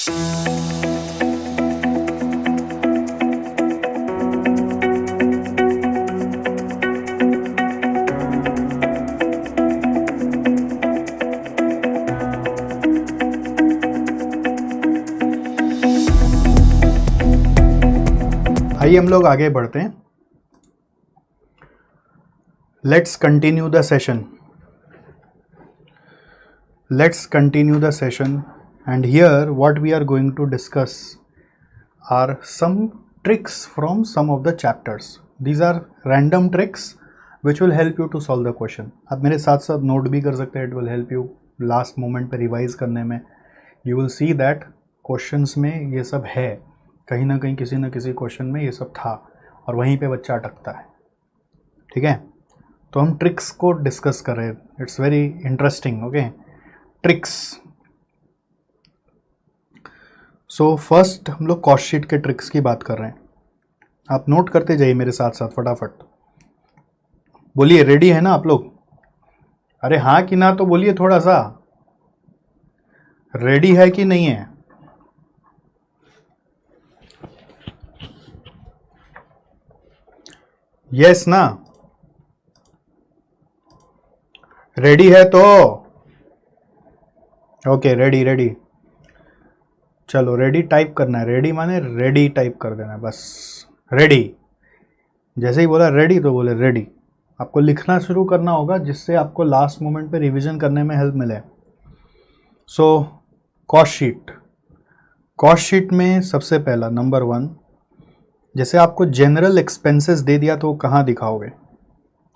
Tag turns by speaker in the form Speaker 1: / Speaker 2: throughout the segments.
Speaker 1: आइए हम लोग आगे बढ़ते हैं. Let's continue the session. And here what we are going to discuss are some tricks from some of the chapters. These are random tricks which will help you to solve the question. आप मेरे साथ साथ note भी कर सकते हैं. It will help you last moment पे revise करने में. You will see that questions में ये सब है, कहीं ना कहीं किसी न किसी क्वेश्चन में ये सब था और वहीं पे बच्चा अटकता है. ठीक है, तो हम ट्रिक्स को डिस्कस कर रहे हैं. It's very interesting. Okay, tricks. So first हम लोग कॉस्ट शीट के ट्रिक्स की बात कर रहे हैं. आप नोट करते जाइए मेरे साथ साथ फटाफट. बोलिए, रेडी है ना आप लोग? अरे हाँ कि ना तो बोलिए थोड़ा सा. रेडी है कि नहीं है? यस ना? रेडी है तो ओके. रेडी. चलो, रेडी टाइप करना है. रेडी माने रेडी टाइप कर देना है बस. रेडी. जैसे ही बोला रेडी तो बोले रेडी. आपको लिखना शुरू करना होगा जिससे आपको लास्ट मोमेंट पे रिवीजन करने में हेल्प मिले. सो कॉस्ट शीट में सबसे पहला नंबर 1, जैसे आपको जनरल एक्सपेंसेस दे दिया तो कहाँ दिखाओगे?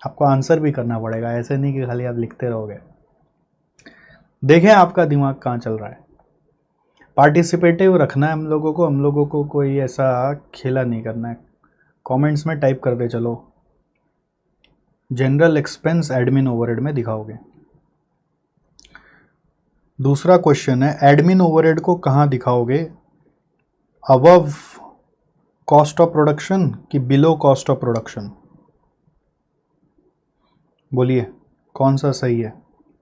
Speaker 1: आपको आंसर भी करना पड़ेगा, ऐसे नहीं कि खाली आप लिखते रहोगे. देखें आपका दिमाग कहाँ चल रहा है. पार्टिसिपेटिव रखना है हम लोगों को कोई ऐसा खेला नहीं करना है. कमेंट्स में टाइप कर दे चलो. जनरल एक्सपेंस एडमिन ओवरहेड में दिखाओगे. दूसरा क्वेश्चन है, एडमिन ओवरहेड को कहाँ दिखाओगे? अबव कॉस्ट ऑफ प्रोडक्शन कि बिलो कॉस्ट ऑफ प्रोडक्शन? बोलिए कौन सा सही है,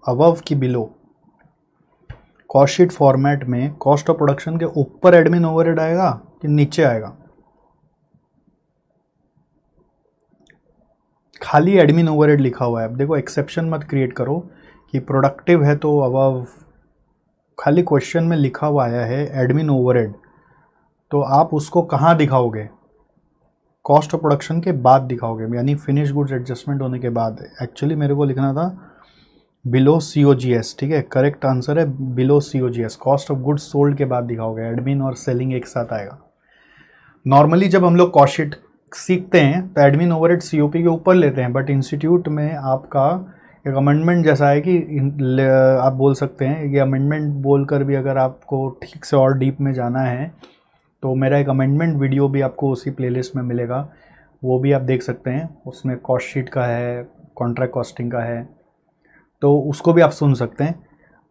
Speaker 1: अबव कि बिलो? कॉस्ट शीट फॉर्मेट में कॉस्ट ऑफ प्रोडक्शन के ऊपर एडमिन ओवरहेड आएगा कि नीचे आएगा? खाली एडमिन ओवरहेड लिखा हुआ है. अब देखो, एक्सेप्शन मत क्रिएट करो कि प्रोडक्टिव है तो अबव. खाली क्वेश्चन में लिखा हुआ आया है एडमिन ओवरहेड, तो आप उसको कहाँ दिखाओगे? कॉस्ट ऑफ प्रोडक्शन के बाद दिखाओगे, यानी फिनिश गुड्स एडजस्टमेंट होने के बाद. एक्चुअली मेरे को लिखना था बिलो COGS. ठीक है, करेक्ट आंसर है below COGS. Cost of goods sold के बाद दिखाओगे. एडमिन और सेलिंग एक साथ आएगा. नॉर्मली जब हम लोग कॉस्ट शीट सीखते हैं तो एडमिन ओवरहेड COP के ऊपर लेते हैं, बट इंस्टीट्यूट में आपका एक अमेंडमेंट जैसा है कि आप बोल सकते हैं ये अमेंडमेंट बोलकर भी अगर आपको ठीक से और डीप में जाना है तो मेरा एक अमेंडमेंट वीडियो भी आपको उसी प्लेलिस्ट में मिलेगा, वो भी आप देख सकते हैं. उसमें कॉस्ट शीट का है, कॉन्ट्रैक्ट कॉस्टिंग का है, तो उसको भी आप सुन सकते हैं.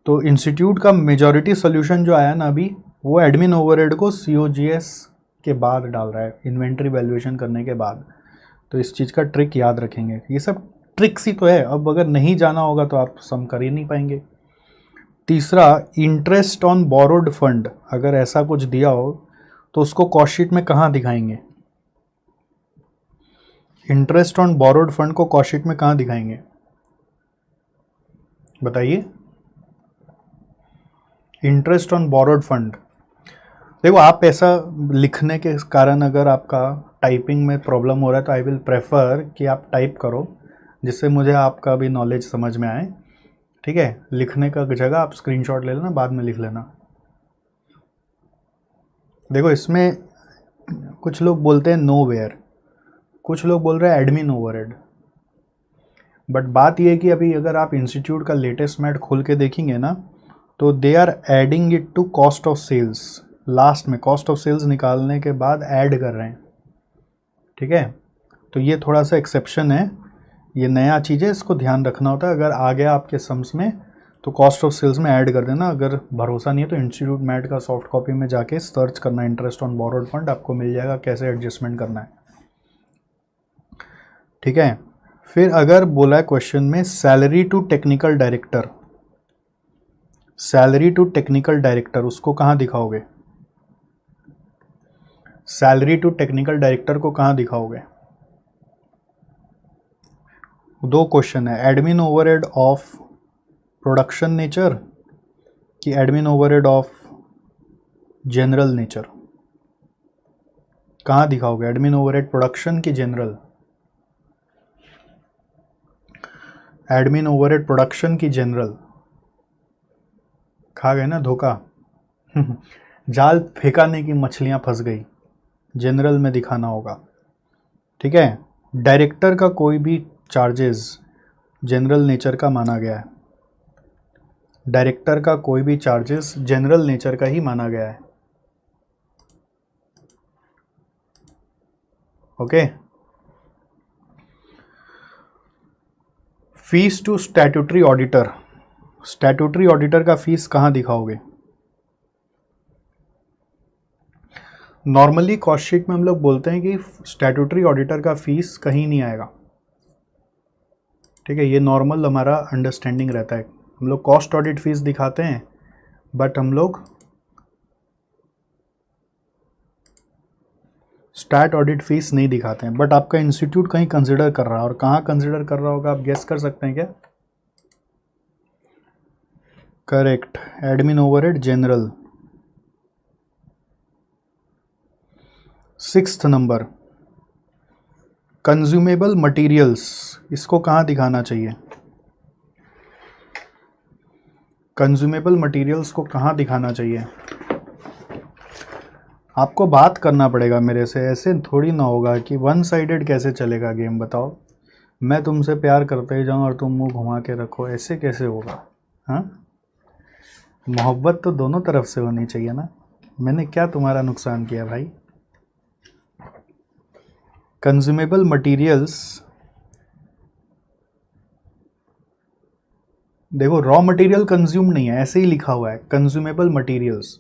Speaker 1: तो इंस्टीट्यूट का मेजॉरिटी सोल्यूशन जो आया ना अभी, वो एडमिन ओवरहेड को COGS के बाद डाल रहा है, इन्वेंट्री वैल्यूएशन करने के बाद. तो इस चीज़ का ट्रिक याद रखेंगे. ये सब ट्रिक्स ही तो है. अब अगर नहीं जाना होगा तो आप सम कर ही नहीं पाएंगे. तीसरा, इंटरेस्ट ऑन बोरोड फंड. अगर ऐसा कुछ दिया हो तो उसको कॉस्ट शीट में कहाँ दिखाएंगे? इंटरेस्ट ऑन बोरोड फंड को कॉस्ट शीट में कहाँ दिखाएंगे बताइए? Interest on borrowed fund. देखो, आप ऐसा लिखने के कारण अगर आपका टाइपिंग में प्रॉब्लम हो रहा है तो आई विल प्रेफर कि आप टाइप करो, जिससे मुझे आपका भी नॉलेज समझ में आए. ठीक है, लिखने का जगह आप स्क्रीनशॉट ले लेना, बाद में लिख लेना. देखो, इसमें कुछ लोग बोलते हैं नो वेयर, कुछ लोग बोल रहे हैं एडमिन ओवरहेड. बट बात यह है कि अभी अगर आप इंस्टीट्यूट का लेटेस्ट मैट खोल के देखेंगे ना, तो they are adding it to cost of sales. Last में कॉस्ट ऑफ सेल्स निकालने के बाद ऐड कर रहे हैं. ठीक है, तो ये थोड़ा सा एक्सेप्शन है, ये नया चीज़ है, इसको ध्यान रखना होता है. अगर आ गया आपके सम्स में तो कॉस्ट ऑफ सेल्स में ऐड कर देना. अगर भरोसा नहीं है तो इंस्टीट्यूट मैट का सॉफ्ट कॉपी में जाके सर्च करना इंटरेस्ट ऑन बोरोड फंड, आपको मिल जाएगा कैसे एडजस्टमेंट करना है. ठीक है, फिर अगर बोला है क्वेश्चन में salary to technical director, salary to technical director उसको कहाँ दिखाओगे? सैलरी टू टेक्निकल डायरेक्टर को कहाँ दिखाओगे? दो क्वेश्चन है, admin overhead of production nature कि admin overhead of general nature, कहाँ दिखाओगे? एडमिन ओवरहेड प्रोडक्शन की जनरल? एडमिन ओवरहेड प्रोडक्शन की जनरल। खा गए ना धोखा। जाल फेंका नहीं कि मछलियां फंस गई, जनरल में दिखाना होगा। ठीक है, डायरेक्टर का कोई भी चार्जेस जनरल नेचर का माना गया है। डायरेक्टर का कोई भी चार्जेस जनरल नेचर का ही माना गया है। Okay. Fees to statutory auditor, statutory auditor का फीस कहाँ दिखाओगे? नॉर्मली कॉस्ट शीट में हम लोग बोलते हैं कि स्टैट्यूटरी ऑडिटर का फीस कहीं नहीं आएगा। ठीक है, ये नॉर्मल हमारा अंडरस्टैंडिंग रहता है। हम लोग कॉस्ट ऑडिट फीस दिखाते हैं, बट हम लोग स्टैट ऑडिट फीस नहीं दिखाते हैं। बट आपका इंस्टीट्यूट कहीं कंसिडर कर रहा है, और कहाँ कंसिडर कर रहा होगा आप गेस कर सकते हैं क्या? Correct, admin overhead general. 6th number, consumable materials, इसको कहाँ दिखाना चाहिए? कंज्यूमेबल मटेरियल्स को कहाँ दिखाना चाहिए? आपको बात करना पड़ेगा मेरे से, ऐसे थोड़ी ना होगा कि वन साइडेड कैसे चलेगा गेम, बताओ। मैं तुमसे प्यार करते ही जाऊँ और तुम मुंह घुमा के रखो, ऐसे कैसे होगा? हाँ, मोहब्बत तो दोनों तरफ से होनी चाहिए ना। मैंने क्या तुम्हारा नुकसान किया भाई? कंज्यूमेबल मटेरियल्स, देखो रॉ मटेरियल कंज्यूम नहीं है, ऐसे ही लिखा हुआ है कंज्यूमेबल मटेरियल्स,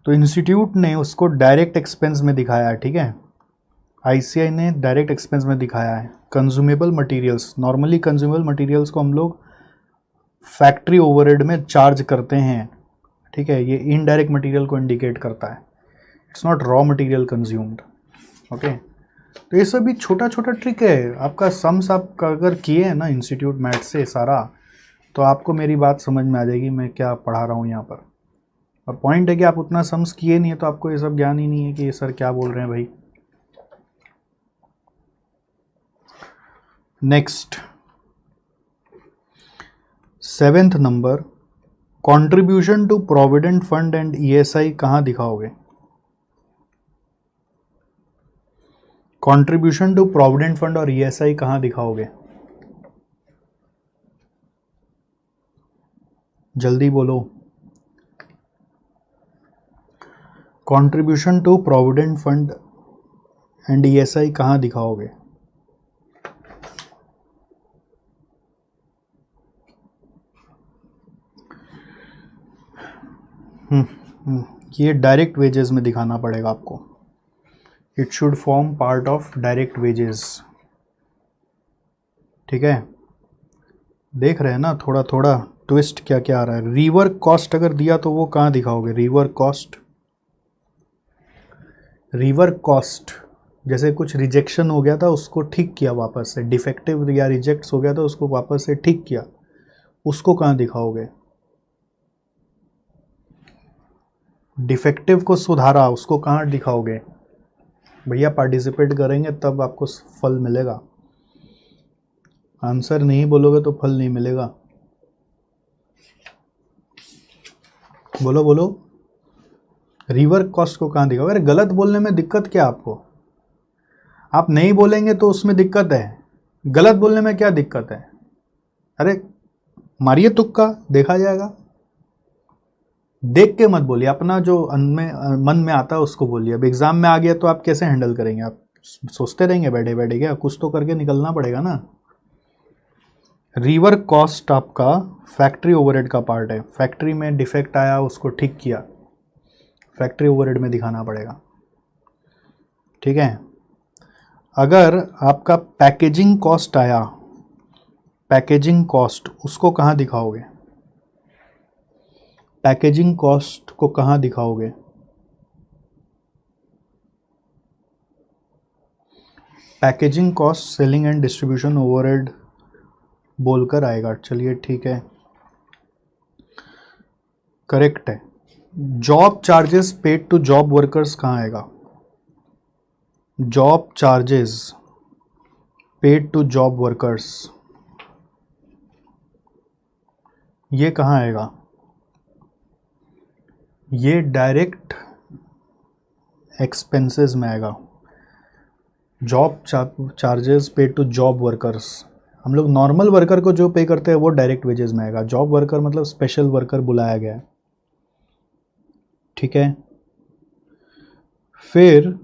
Speaker 1: तो इंस्टीट्यूट ने उसको डायरेक्ट एक्सपेंस में दिखाया है। ठीक है, आईसीआई ने डायरेक्ट एक्सपेंस में दिखाया है consumable materials. Normally consumable materials को हम लोग फैक्ट्री ओवरहेड में चार्ज करते हैं। ठीक है, ये इनडायरेक्ट मटेरियल को इंडिकेट करता है, it's not raw material consumed. Okay, तो ये सब भी छोटा छोटा ट्रिक है। आपका सम्स आप अगर किए हैं ना इंस्टीट्यूट मैथ से सारा, तो आपको मेरी बात समझ में आ जाएगी मैं क्या पढ़ा रहा हूँ यहाँ पर। और पॉइंट है कि आप उतना सम्स किए नहीं है, तो आपको ये सब ज्ञान ही नहीं है कि ये सर क्या बोल रहे हैं भाई। नेक्स्ट, 7th नंबर, contribution to provident fund and ESI कहाँ दिखाओगे? कंट्रीब्यूशन टू प्रोविडेंट फंड और ईएसआई कहाँ दिखाओगे? जल्दी बोलो। Contribution to provident fund and ESI कहाँ दिखाओगे? ये डायरेक्ट वेजेस में दिखाना पड़ेगा आपको। It should form part of direct wages. ठीक है, देख रहे हैं ना थोड़ा थोड़ा ट्विस्ट क्या क्या आ रहा है। रीवर्क कॉस्ट अगर दिया तो वो कहाँ दिखाओगे? रीवर्क कॉस्ट, रीवर्क कॉस्ट जैसे कुछ रिजेक्शन हो गया था उसको ठीक किया वापस से, डिफेक्टिव या रिजेक्ट्स हो गया था उसको वापस से ठीक किया, उसको कहाँ दिखाओगे? डिफेक्टिव को सुधारा, उसको कहाँ दिखाओगे? भैया पार्टिसिपेट करेंगे तब आपको फल मिलेगा, आंसर नहीं बोलोगे तो फल नहीं मिलेगा। बोलो बोलो, रिवर्क कॉस्ट को कहाँ दिखाओगे? अरे गलत बोलने में दिक्कत क्या आपको? आप नहीं बोलेंगे तो उसमें दिक्कत है, गलत बोलने में क्या दिक्कत है? अरे मारिए तुक्का, देखा जाएगा। देख के मत बोलिए, अपना जो मन में आता है उसको बोलिए। अब एग्जाम में आ गया तो आप कैसे हैंडल करेंगे? आप सोचते रहेंगे बैठे बैठे? क्या कुछ तो करके निकलना पड़ेगा ना। रिवर्क कॉस्ट आपका फैक्ट्री ओवरहेड का पार्ट है। फैक्ट्री में डिफेक्ट आया उसको ठीक किया, फैक्ट्री ओवरहेड में दिखाना पड़ेगा। ठीक है, अगर आपका पैकेजिंग कॉस्ट आया, पैकेजिंग कॉस्ट उसको कहाँ दिखाओगे? पैकेजिंग कॉस्ट को कहाँ दिखाओगे? Packaging cost, selling and distribution overhead बोलकर आएगा। चलिए ठीक है, करेक्ट है। Job charges paid to job workers कहाँ आएगा? Job charges paid to job workers, ये कहाँ आएगा? ये डायरेक्ट एक्सपेंसेस में आएगा। Job charges paid to job workers, हम लोग नॉर्मल वर्कर को जो पे करते हैं वो डायरेक्ट वेजेस में आएगा। जॉब वर्कर मतलब स्पेशल वर्कर बुलाया गया है, ठीक है। फिर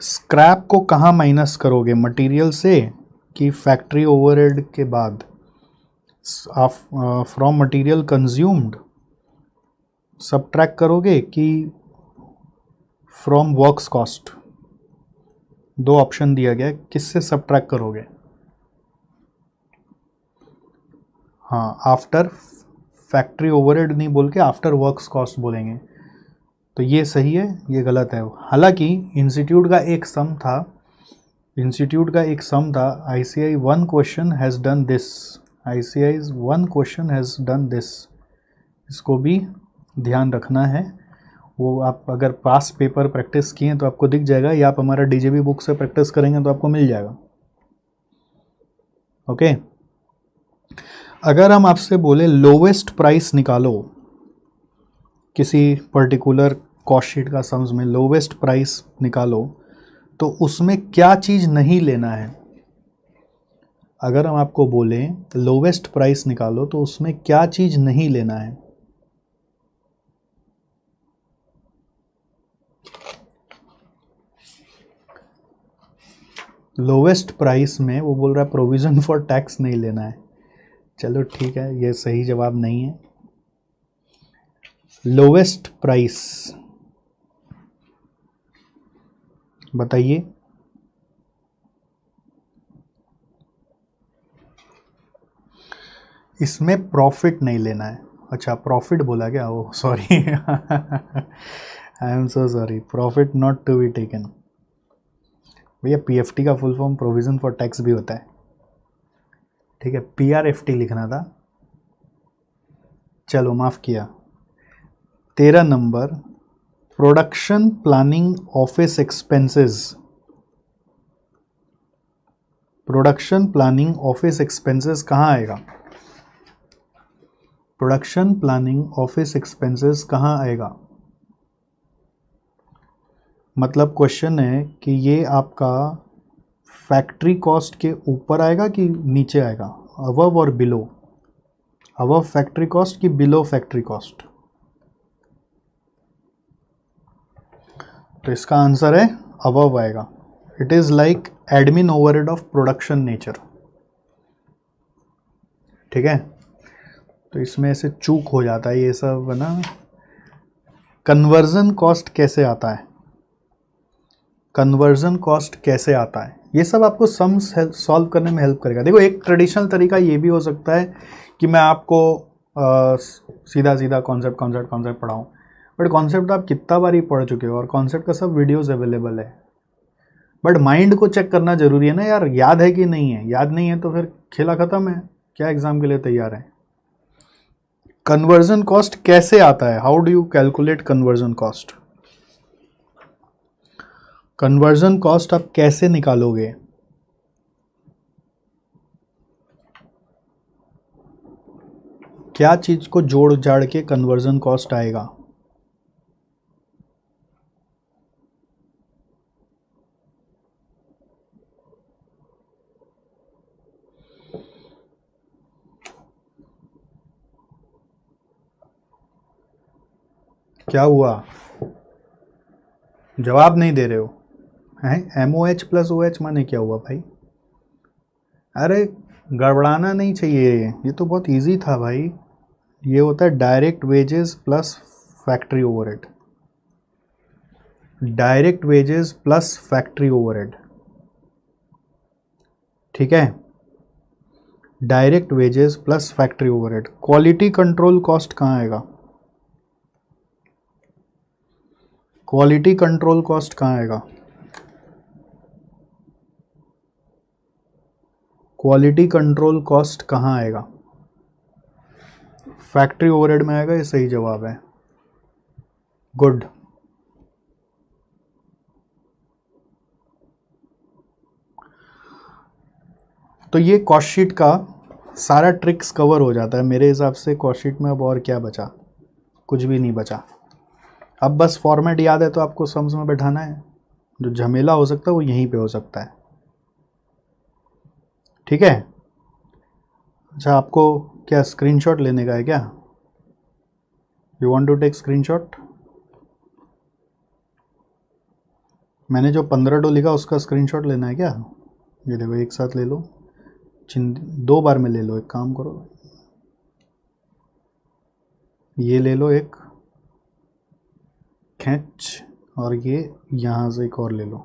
Speaker 1: स्क्रैप को कहाँ माइनस करोगे? मटेरियल से कि फैक्ट्री ओवरहेड के बाद? फ्रॉम मटेरियल कंज्यूम्ड सबट्रैक्ट करोगे कि फ्रॉम वर्क्स कॉस्ट? दो ऑप्शन दिया गया, किससे सबट्रैक्ट करोगे? हाँ, आफ्टर फैक्ट्री ओवरहेड नहीं बोल के आफ्टर वर्क्स कॉस्ट बोलेंगे, तो ये सही है, ये गलत है। हालांकि इंस्टीट्यूट का एक सम था, ICI one question has done this, ICI one question has done this, इसको भी ध्यान रखना है। वो आप अगर पास पेपर प्रैक्टिस किए तो आपको दिख जाएगा, या आप हमारा DJB बुक से प्रैक्टिस करेंगे तो आपको मिल जाएगा। ओके, अगर हम आपसे बोले लोवेस्ट प्राइस निकालो किसी पर्टिकुलर कॉस्ट शीट का सम्स में, लोवेस्ट प्राइस निकालो, तो उसमें क्या चीज़ नहीं लेना है? अगर हम आपको बोले लोवेस्ट प्राइस निकालो तो उसमें क्या चीज़ नहीं लेना है? लोवेस्ट प्राइस में वो बोल रहा है प्रोविज़न फॉर टैक्स नहीं लेना है। चलो ठीक है, ये सही जवाब नहीं है। लोवेस्ट प्राइस बताइए। इसमें प्रॉफिट नहीं लेना है। अच्छा, प्रॉफिट बोला क्या? Oh sorry, I am so sorry, profit not to be taken. भैया PFT का full form provision for tax भी होता है, ठीक है, PRFT लिखना था। चलो माफ़ किया। 13 number, production planning office expenses. Production planning office expenses कहाँ आएगा? प्रोडक्शन प्लानिंग ऑफिस एक्सपेंसेस कहाँ आएगा? मतलब क्वेश्चन है कि ये आपका फैक्ट्री कॉस्ट के ऊपर आएगा कि नीचे आएगा? अबव और बिलो? अबव फैक्ट्री कॉस्ट कि बिलो फैक्ट्री कॉस्ट? तो इसका आंसर है अबव आएगा। It is like admin overhead of production nature, ठीक है। तो इसमें से चूक हो जाता है ये सब है ना। कन्वर्जन कॉस्ट कैसे आता है? कन्वर्जन कॉस्ट कैसे आता है? ये सब आपको सम्स सॉल्व करने में हेल्प करेगा। देखो, एक ट्रेडिशनल तरीका ये भी हो सकता है कि मैं आपको सीधा सीधा कॉन्सेप्ट पढ़ाऊँ, बट कॉन्सेप्ट आप कितना बार ही पढ़ चुके हो और कॉन्सेप्ट का सब वीडियोस अवेलेबल है। बट माइंड को चेक करना जरूरी है ना यार, याद है कि नहीं है। याद नहीं है तो फिर खेला खत्म है, क्या एग्जाम के लिए तैयार है। कन्वर्जन कॉस्ट कैसे आता है? How do you calculate conversion cost? Conversion cost आप कैसे निकालोगे? क्या चीज को जोड़ जाड़ के कन्वर्जन कॉस्ट आएगा? क्या हुआ? जवाब नहीं दे रहे हो हैं? MOH प्लस OH माने क्या हुआ भाई? अरे गड़बड़ाना नहीं चाहिए, ये तो बहुत इजी था भाई। ये होता है direct wages plus factory overhead. Direct wages plus factory overhead, ठीक है। Direct wages plus factory overhead. Quality control cost कहाँ आएगा? क्वालिटी कंट्रोल कॉस्ट कहाँ आएगा? क्वालिटी कंट्रोल कॉस्ट कहाँ आएगा? फैक्ट्री ओवरहेड में आएगा, ये सही जवाब है। गुड। तो ये कॉस्ट शीट का सारा ट्रिक्स कवर हो जाता है मेरे हिसाब से। कॉस्ट शीट में अब और क्या बचा? कुछ भी नहीं बचा। अब बस फॉर्मेट याद है तो आपको सम्स में बैठाना है। जो झमेला हो सकता है वो यहीं पे हो सकता है। ठीक है। अच्छा, आपको क्या स्क्रीनशॉट लेने का है क्या? You want to take screenshot? मैंने जो 15 लिखा उसका स्क्रीनशॉट लेना है क्या? ये देखो, एक साथ ले लो, 2 बार में ले लो। एक काम करो, ये ले लो एक खींच, और ये यहाँ से एक और ले लो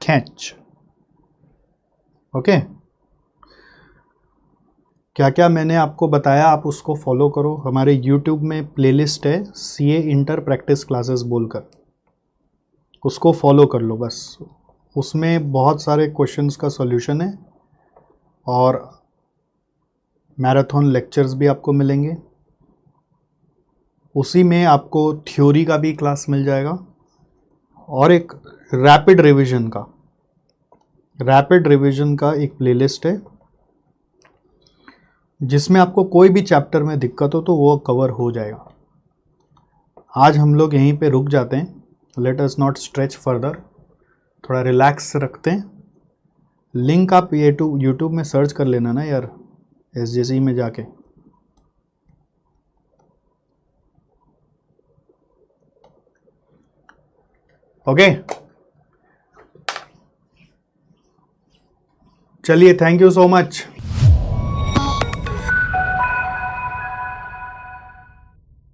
Speaker 1: खींच। ओके। क्या क्या मैंने आपको बताया आप उसको फॉलो करो। हमारे यूट्यूब में प्लेलिस्ट है CA इंटर प्रैक्टिस क्लासेस बोलकर, उसको फॉलो कर लो बस। उसमें बहुत सारे क्वेश्चंस का सॉल्यूशन है और मैराथन लेक्चर्स भी आपको मिलेंगे। उसी में आपको थ्योरी का भी क्लास मिल जाएगा और एक रैपिड रिवीजन का एक प्लेलिस्ट है जिसमें आपको कोई भी चैप्टर में दिक्कत हो तो वो कवर हो जाएगा। आज हम लोग यहीं पे रुक जाते हैं। Let us not stretch further, थोड़ा रिलैक्स रखते हैं। लिंक आप यूट्यूब में सर्च कर लेना ना यार, SJC में जाके। ओके, चलिए, थैंक यू सो मच।